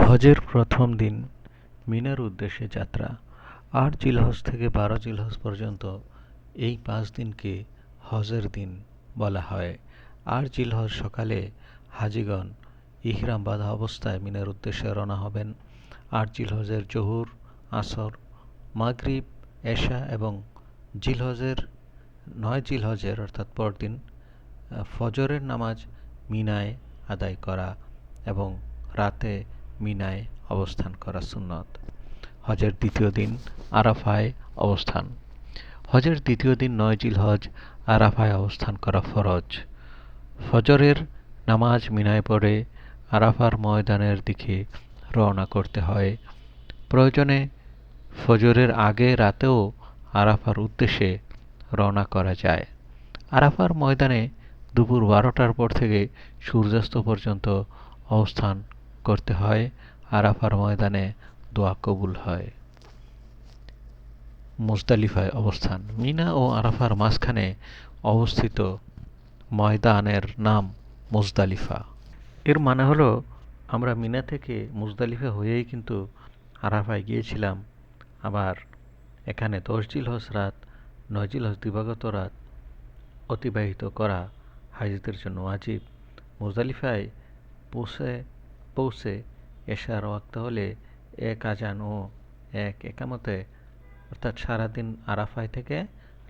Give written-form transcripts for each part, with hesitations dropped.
হজের প্রথম দিন মিনার উদ্দেশ্যে যাত্রা। ৮ জিলহজ থেকে ১২ জিলহজ পর্যন্ত এই ৫ দিনকে হজের দিন বলা হয়। ৮ জিলহজ সকালে হাজিগণ ইহরাম বাঁধা অবস্থায় মিনার উদ্দেশ্যে রওনা হবেন। ৮ জিলহজের জোহর, আসর, মাগরিব, এশা এবং জিলহজের ৯ জিলহজের অর্থাৎ পরদিন ফজরের নামাজ মিনায় আদায় করা এবং রাতে মিনায় অবস্থান করা সুন্নত। হজের দ্বিতীয় দিন আরাফায় অবস্থান। হজের দ্বিতীয় দিন ৯ জিলহজ আরাফায় অবস্থান করা ফরজ। ফজরের নামাজ মিনায় পড়ে আরাফার ময়দানের দিকে রওনা করতে হয়। প্রয়োজনে ফজরের আগে রাতেও আরাফার উদ্দেশ্যে রওনা করা যায়। আরাফার ময়দানে দুপুর ১২টার পর থেকে সূর্যাস্ত পর্যন্ত অবস্থান করতে হয়। আরাফার ময়দানে দোয়া কবুল হয়। মুজদালিফায় অবস্থান। মিনা ও আরাফার মাঝখানে অবস্থিত ময়দানের নাম মুজদালিফা। এর মানে হলো আমরা মিনা থেকে মুজদালিফা হয়েই কিন্তু আরাফায় গিয়েছিলাম। আবার এখানে ১০ জিলহজ রাত, ৯ জিলহজ দিবাগত রাত অতিবাহিত করা হাজিদের জন্য ওয়াজিব। মুজদালিফায় পৌঁছে এশার ওয়াক্ত হলে এক আজান ও এক একামতে অর্থাৎ সারাদিন আরাফায় থেকে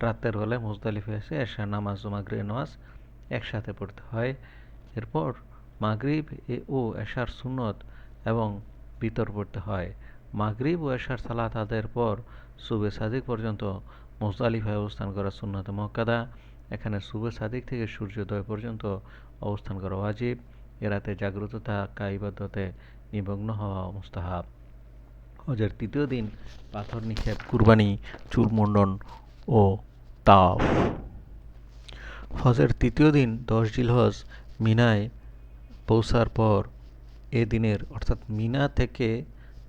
রাতের বেলায় মুজদালিফায় এসে এশার নামাজ ও মাগরিবের নামাজ একসাথে পড়তে হয়। এরপর মাগরিব ও এশার সুন্নত এবং বিতর পড়তে হয়। মাগরিব ও এশার সালাত আদায়ের পর সুবে সাদিক পর্যন্ত মুজদালিফায় অবস্থান করা সুন্নতে মুআক্কাদা। এখানে সুবে সাদিক থেকে সূর্যোদয় পর্যন্ত অবস্থান করা ওয়াজিব। এ রাতে জাগ্রত থাকা ইবাদতে নিমগ্ন হওয়া মুস্তাহাব। হজের তৃতীয় দিন পাথর নিক্ষেপ, কুরবানি, চুল মুন্ডন ও তাওয়াফ। হজের তৃতীয় দিন ১০ জিলহজ মিনায় পৌঁছার পর এ দিনের অর্থাৎ মিনা থেকে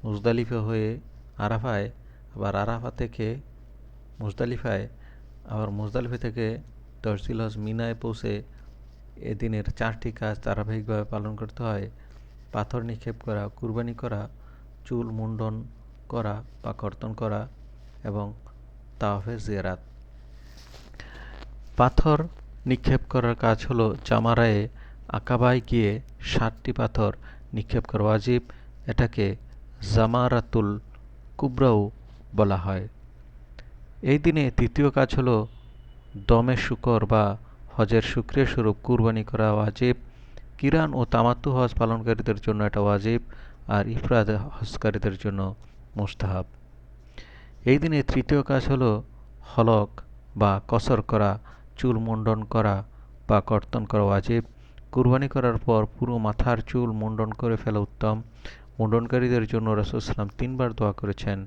মুজদালিফা হয়ে আরাফায়, আবার আরাফা থেকে মুজদালিফায়, আবার মুজদালিফা থেকে ১০ জিলহজ মিনায় পৌঁছে এদিনের ৪টি কাজ ধারাবাহিকভাবে পালন করতে হয়: পাথর নিক্ষেপ করা, কুরবানি করা, চুল মুন্ডন করা বা কর্তন করা এবং তাওয়াফে জিয়ারাত। পাথর নিক্ষেপ করার কাজ হলো জামারায়ে আকাবায় গিয়ে ৭টি পাথর নিক্ষেপ করা ওয়াজিব। এটাকে জামারাতুল কুবরাও বলা হয়। এই দিনে তৃতীয় কাজ হলো দমে শুকর বা হজের শুকরিয়া স্বরূপ কুরবানি করা ওয়াজিব। কিরান ও তামাত্তু হজ পালনকারীদের জন্য এটা ওয়াজিব, আর ইফরাদ হজকারীদের জন্য মুস্তাহাব। এই দিনে তৃতীয় কাজ হলো হলক বা কসর করা, চুল মুন্ডন করা বা কর্তন করা ওয়াজিব। কুরবানি করার পর পুরো মাথার চুল মুন্ডন করে ফেলা উত্তম। মুন্ডনকারীদের জন্য রাসূল সাল্লাল্লাহু আলাইহি ওয়াসাল্লাম ৩ বার দোয়া করেছেন,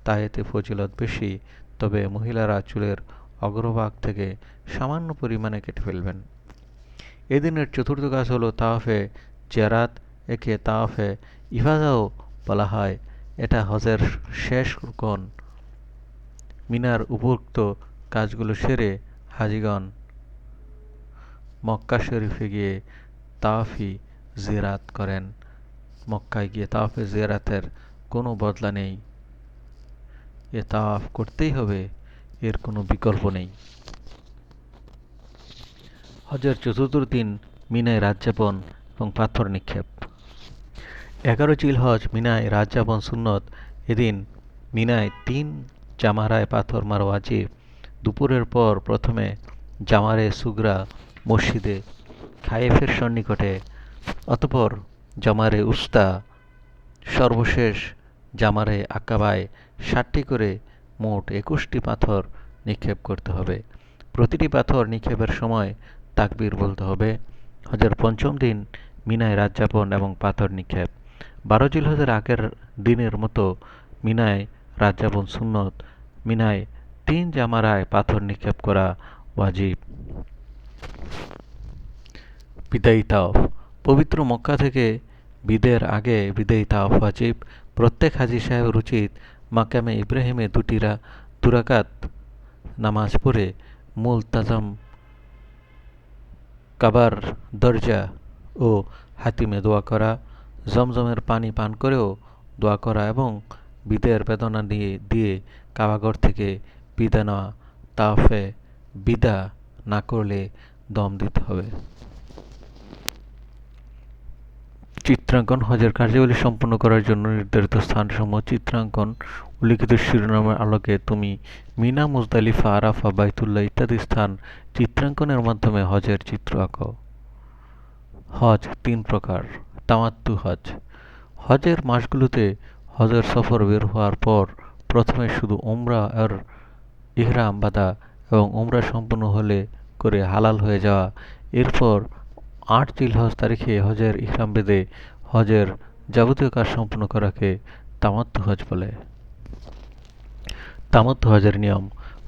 তাই এতে ফজিলত বেশি। তবে মহিলারা চুলের অগ্রভাগ থেকে সামান্য পরিমাণে কেটে ফেলবেন। এদিনের চতুর্থ কাজ হলো তাওয়াফে জিয়ারাত। একে তাওয়াফে ইফাদাও বলা হয়। এটা হজের শেষ রুকন। মিনার উপরোক্ত কাজগুলো সেরে হাজিগণ মক্কা শরীফে গিয়ে তাওয়াফি জিয়ারাত করেন। মক্কায় গিয়ে তাওয়াফে জিয়ারাতের কোনো বদলা নেই। এ তাওয়াফ করতেই হবে, এর কোনো বিকল্প নেই। হজের চতুর্থ দিন মিনায় রাত যাপন এবং পাথর নিক্ষেপ। ১১ জিলহজ মিনায় রাত যাপন সুন্নত। এদিন মিনায় ৩ জামারায় পাথর মারা ওয়াজিব। দুপুরের পর প্রথমে জামারে সুগরা মসজিদে খায়েফের সন্নিকটে, অতঃপর জামারে উস্তা, সর্বশেষ জামারে আকাবায় ৭টি করে মোট ২১টি পাথর নিক্ষেপ করতে হবে। প্রতিটি পাথর নিক্ষেপের সময় তাকবীর বলতে হবে। হজের পঞ্চম দিন মিনায় রাত যাপন এবং পাথর নিক্ষেপ। ১২ জিলহজের আগের দিনের মতো মিনায় রাত যাপন সুন্নত। মিনায় ৩ জামারায় পাথর নিক্ষেপ করা ওয়াজিব। বিদায়ী তাওয়াফ। পবিত্র মক্কা থেকে বিদের আগে বিদায়ী তাওয়াফ ওয়াজিব। প্রত্যেক হাজী সাহেবের উচিত মাকামে ইব্রাহিমে ২ রাকাত নামাজ পড়ে মুলতাজাম, কাবার দরজা ও হাতিমে দোয়া করা, জমজমের পানি পান করেও দোয়া করা এবং বিদায়ের বেদনা দিয়ে কাবাঘর থেকে বিদায় নেওয়া। তাওয়াফে বিদা না করলে দম দিতে হবে। চিত্রাঙ্কন হজের কার্যাবলী সম্পন্ন করার জন্য নির্ধারিত স্থানসমূহ চিত্রাঙ্কন উল্লিখিত শিরোনামের আলোকে তুমি মিনা, মুজদালিফা, আরাফা, বাইতুল্লাহ ইত্যাদি স্থান চিত্রাঙ্কনের মাধ্যমে হজের চিত্র আঁকো। হজ 3 প্রকার। তামাত্তু হজ। হজের মাসগুলোতে হজের সফর বের হওয়ার পর প্রথমে শুধু উমরা এর ইহরাম বাঁধা এবং উমরা সম্পূর্ণ হলে করে হালাল হয়ে যাওয়া। এরপর 8 জিলহজ তারিখে হজের ইহরাম বেঁধে হজের যাবতীয় কাজ সম্পূর্ণ করাকে তামাত্তু হজ বলে। তামাত্তু হজের নিয়ম।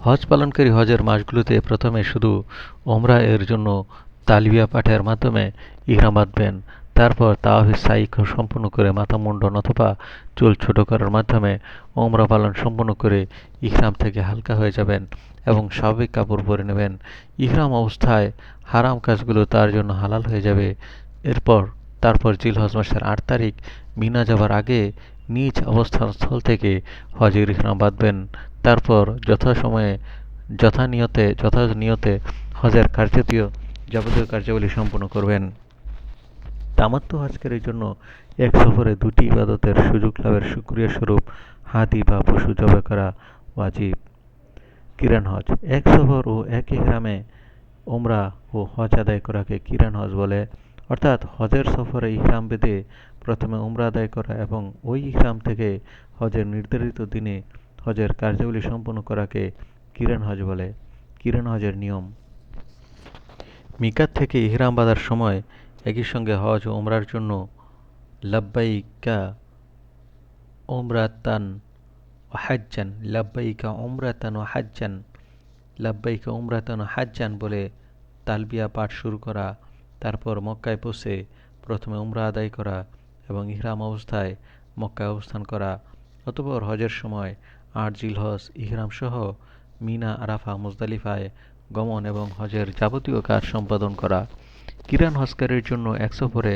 হজ পালনকারী হজের মাসগুলোতে প্রথমে শুধু ওমরা এর জন্য তালবিয়া পাঠের মাধ্যমে ইহরাম বাঁধবেন। তারপর তাওয়াফে সাই সম্পূর্ণ করে মাথা মুন্ডন অথবা চুল ছোট করার মাধ্যমে ওমরা পালন সম্পূর্ণ করে ইহরাম থেকে হালকা হয়ে যাবেন এবং স্বাভাবিক কাপড় পরে নেবেন। ইহরাম অবস্থায় হারাম কাজগুলো তার জন্য হালাল হয়ে যাবে। তারপর জিলহজ মাসের 8 তারিখ মিনা যাবার আগে নিজ অবস্থানস্থল থেকে হজের ইহরাম বাঁধবেন। তারপর যথানিয়তে হজের যাবতীয় কার্যাবলী সম্পন্ন করবেন। তামাত্তু হজকারীর জন্য এক সফরে 2টি ইবাদতের সুযোগ লাভের শুকরিয়া স্বরূপ হাদি বা পশু জবাই করা ওয়াজিব। কিরান হজ। এক সফর ও এক ইহরামে উমরা ও হজ আদায় করাকে কিরান হজ বলে। অর্থাৎ হজের সফরে ইহরাম বেঁধে প্রথমে উমরা আদায় করা এবং ওই ইহরাম থেকে হজের নির্ধারিত দিনে হজের কার্যাবলী সম্পন্ন করাকে কিরান হজ বলে। কিরান হজের নিয়ম। মিকাত থেকে ইহরাম বাঁধার সময় একই সঙ্গে হজ ও উমরার জন্য লাব্বাইকা উমরাতান ওয়া হাজ্জান লাব্বাইকা উমরাতান ওয়া হাজ্জান লাব্বাইকা উমরাতান ওয়া হাজ্জান বলে তালবিয়া পাঠ শুরু করা। তারপর মক্কায় পৌঁছে প্রথমে উমরা আদায় করা এবং ইহরাম অবস্থায় মক্কায় অবস্থান করা। অতঃপর হজের সময় 8 জিলহজ ইহরাম সহ মিনা, আরাফা, মুজদালিফায় গমন এবং হজের যাবতীয় কাজ সম্পাদন করা। কিরান হজকারীর জন্য এক সফরে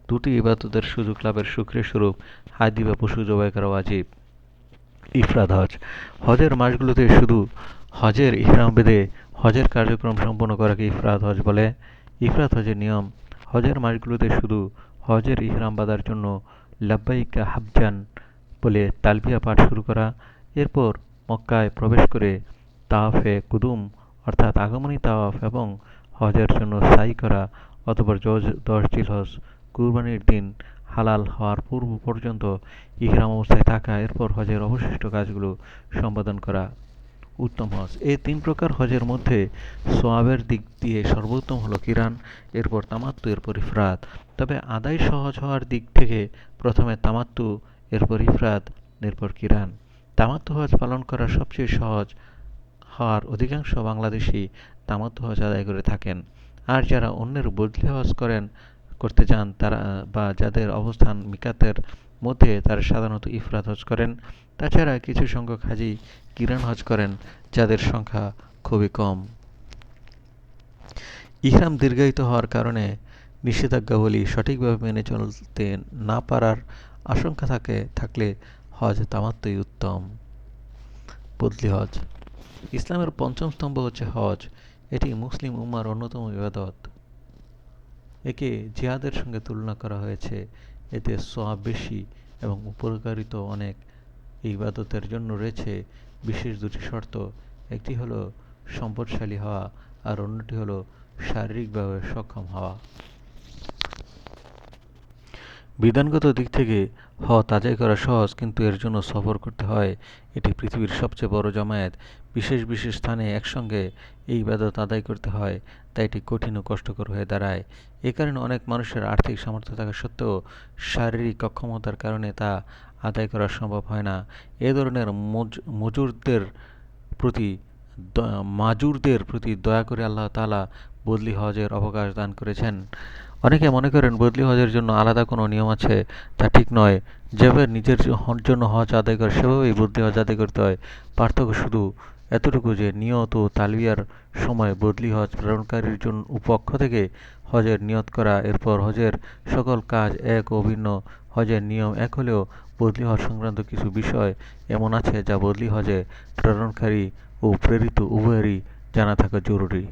2টি ইবাদতের সুযোগ লাভের শুকরিয়া স্বরূপ হাদি বা পশু জবাই করা ওয়াজিব। ইফরাদ হজ। হজের মাসগুলোতে শুধু হজের ইহরাম বেঁধে হজের কার্যক্রম সম্পন্ন করাকে ইফরাদ হজ বলে। ইফরাদ হজের নিয়ম। হজের মাসগুলোতে শুধু হজের ইহরাম বাঁধার জন্য লাব্বাইকা হাজ্জান বলে তালবিয়া পাঠ শুরু করা। এরপর মক্কায় প্রবেশ করে তাওয়াফে কুদুম অর্থাৎ আগমনী তাওয়াফ এবং হজের জন্য সাই করা। অতঃপর 10 জিলহজ কুরবানির দিন হালাল হওয়ার পূর্ব পর্যন্ত ইহরাম অবস্থায় থাকা। এরপর হজের অবশিষ্ট কাজগুলো সম্পাদন করা। উত্তম হজ। এই 3 প্রকার হজের মধ্যে সওয়াবের দিক দিয়ে সর্বোত্তম হলো কিরান, এরপর তামাত্তু, এরপর ইফরাদ। তবে আদায় সহজ হওয়ার দিক থেকে প্রথমে তামাত্তু, এরপর ইফরাদ, এরপর কিরান। তামাত্তু হজ পালন করা সবচেয়ে সহজ হওয়ার অধিকাংশ বাংলাদেশি তামাত্তু হজ আদায় করে থাকেন। আর যারা অন্যের বদলি হজ করতে চান তারা বা যাদের অবস্থান মিকাতের মধ্যে তারা সাধারণত ইফরাদ হজ করেন। তাছাড়া কিছু সংখ্যক হাজি কিরান হজ করেন, যাদের সংখ্যা খুবই কম। ইহরাম দীর্ঘায়িত হওয়ার কারণে নিষেধাজ্ঞাবলী সঠিকভাবে মেনে চলতে না পারার আশঙ্কা থাকলে হজ তামাত্তুই উত্তম। বদলি হজ। ইসলামের পঞ্চম স্তম্ভ হচ্ছে হজ। এটি মুসলিম উম্মার অন্যতম ইবাদত। একে জিহাদের সঙ্গে তুলনা করা হয়েছে। এতে সওয়াব বেশি এবং উপকারিতা অনেক। এই ইবাদতের জন্য রয়েছে বিশেষ 2টি শর্ত। একটি হলো সম্পদশালী হওয়া আর অন্যটি হলো শারীরিকভাবে সক্ষম হওয়া। বিধানগত দিক থেকে হজ আদায় করা সহজ, কিন্তু এর জন্য সফর করতে হয়। এটি পৃথিবীর সবচেয়ে বড় জামায়াত। বিশেষ স্থানে একসঙ্গে এই ইবাদত আদায় করতে হয়, তাই এটি কঠিন ও কষ্টকর হয়ে দাঁড়ায়। এ কারণে অনেক মানুষের আর্থিক সামর্থ্য থাকা সত্ত্বেও শারীরিক অক্ষমতার কারণে তা আদায় করা সম্ভব হয় না। এ ধরনের মাজুরদের প্রতি দয়া করে আল্লাহ তাআলা বদলি হজের অবকাশ দান করেছেন। অনেকে মনে করেন বদলি হজের জন্য আলাদা কোনো নিয়ম আছে, তা ঠিক নয়। যেভাবে নিজের জন্য হজ আদায় করে সেভাবেই বদলি হজ আদায় করতে হয়। পার্থক্য শুধু এতটুকু যে নিয়ত ও তালবিয়ার সময় বদলি হজ প্রেরণকারীর পক্ষ থেকে হজের নিয়ত করা, এরপর হজের সকল কাজ এক ও ভিন্ন হজের নিয়ম এক হলেও বদলি হজ সংক্রান্ত কিছু বিষয় এমন আছে যা বদলি হজে প্রেরণকারী ও প্রেরিত উভয়েরই জানা থাকা জরুরি।